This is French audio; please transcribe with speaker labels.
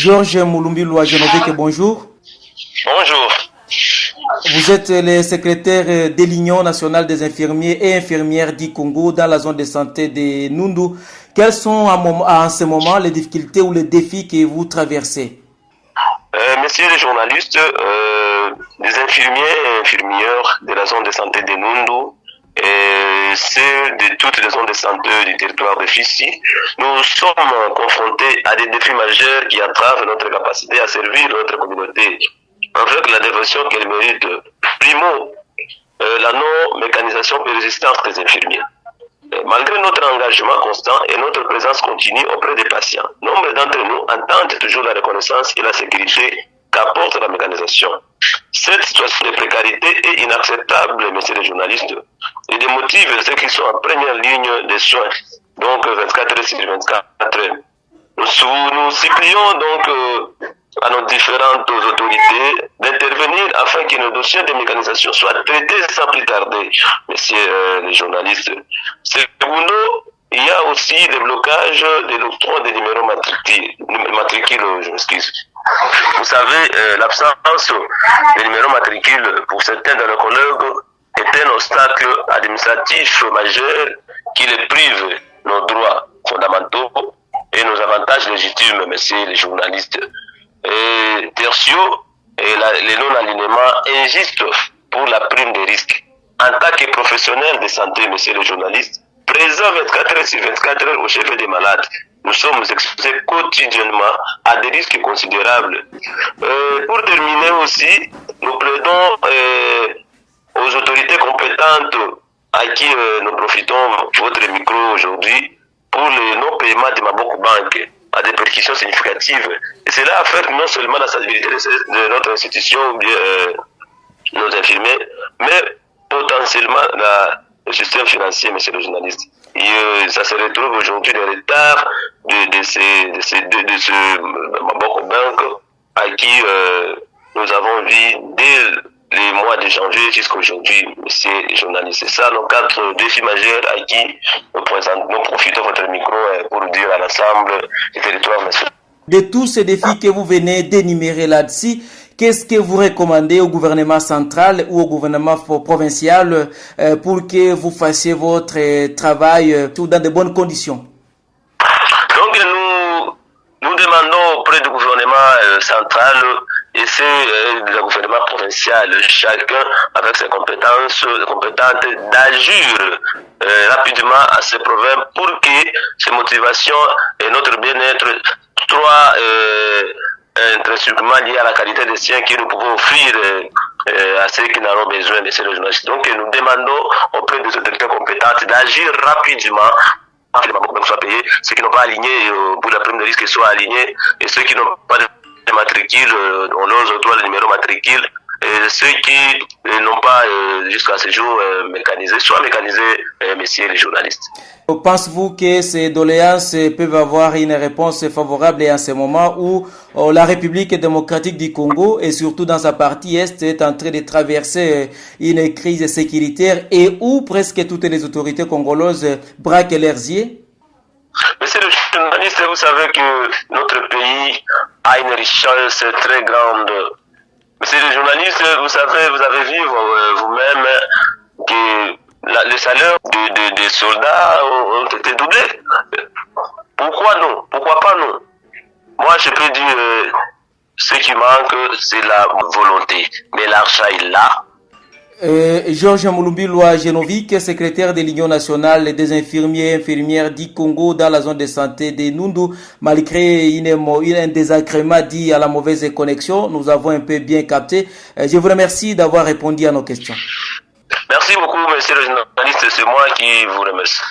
Speaker 1: Georges Mulumbilwa Genovic, bonjour.
Speaker 2: Bonjour.
Speaker 1: Vous êtes le secrétaire de l'Union nationale des infirmiers et infirmières du Congo dans la zone de santé de Nundu. Quelles sont en ce moment les difficultés ou les défis que vous traversez?
Speaker 2: Messieurs les journalistes, les infirmiers et infirmières de la zone de santé de Nundu et ceux de toutes les zones de santé du territoire de Fizi, nous sommes confrontés à des défis majeurs qui entravent notre capacité à servir notre communauté avec la dévotion qu'elle mérite. Primo, la non-mécanisation persistante des infirmiers. Malgré notre engagement constant et notre présence continue auprès des patients, nombre d'entre nous entendent toujours la reconnaissance et la sécurité qu'apporte la mécanisation. Cette situation de précarité est inacceptable, messieurs les journalistes, et démotive ceux qui sont en première ligne des soins, donc 24 heures sur 24 heures. Nous supplions donc à nos différentes autorités d'intervenir afin que nos dossiers de mécanisation soient traités sans plus tarder, messieurs les journalistes. Segundo, il y a aussi le blocage de l'octroi des numéros matricules, je m'excuse. Vous savez, l'absence des numéros matricules pour certains de nos collègues est un obstacle administratif majeur qui les prive nos droits fondamentaux et nos avantages légitimes, messieurs les journalistes. Et tertio, les non-alignements injustes pour la prime des risques. En tant que professionnels de santé, messieurs les journalistes, présents 24 heures sur 24 heures au chevet des malades, nous sommes exposés quotidiennement à des risques considérables. Pour terminer aussi, nous plaidons aux autorités compétentes à qui nous profitons votre micro aujourd'hui pour le non-paiement de Maboko Bank à des percussions significatives. Et cela affecte non seulement la stabilité de notre institution ou bien nos infirmiers, mais potentiellement le système financier, messieurs les journalistes. Et ça se retrouve aujourd'hui le retard de ce Maboko Bank à qui nous avons vu dès les mois de janvier jusqu'à aujourd'hui, messieurs les journalistes. C'est ça nos 4 défis majeurs à qui nous profitons de votre micro pour dire à l'ensemble du territoire national.
Speaker 1: De tous ces défis que vous venez d'énumérer là-dessus, qu'est-ce que vous recommandez au gouvernement central ou au gouvernement provincial pour que vous fassiez votre travail dans de bonnes conditions?
Speaker 2: Donc nous demandons auprès du gouvernement central et c'est le gouvernement provincial, chacun avec ses compétences compétentes d'agir rapidement à ces problèmes pour que ces motivations et notre bien-être soient intrinsèquement liés à la qualité des soins que nous pouvons offrir à ceux qui n'en ont besoin de ces journalistes. Donc nous demandons auprès des autorités compétentes d'agir rapidement que les Maboko soient payés, ceux qui n'ont pas aligné pour la prime de risque soient alignés et ceux qui n'ont pas de matricule, on leur octroie le numéro matricule. Et ceux qui n'ont pas jusqu'à ce jour mécanisé, soit mécanisés, messieurs les journalistes.
Speaker 1: Pensez-vous que ces doléances peuvent avoir une réponse favorable en ce moment où la République démocratique du Congo et surtout dans sa partie Est est en train de traverser une crise sécuritaire et où presque toutes les autorités congolaises braquent leurs yeux?
Speaker 2: Monsieur le journaliste, vous savez que notre pays a une richesse très grande. Monsieur le journaliste, vous savez, vous avez vu vous-même que les salaires des soldats ont été doublés. Pourquoi non? Pourquoi pas non? Moi, je peux dire, ce qui manque, c'est la volonté. Mais l'argent est là.
Speaker 1: Georges Mulumbilwa Genovic, secrétaire de l'Union nationale des infirmiers et infirmières du Congo dans la zone de santé de Nundu, malgré un désagrément dit à la mauvaise connexion, nous avons un peu bien capté. Je vous remercie d'avoir répondu à nos questions.
Speaker 2: Merci beaucoup, monsieur le journaliste, c'est moi qui vous remercie.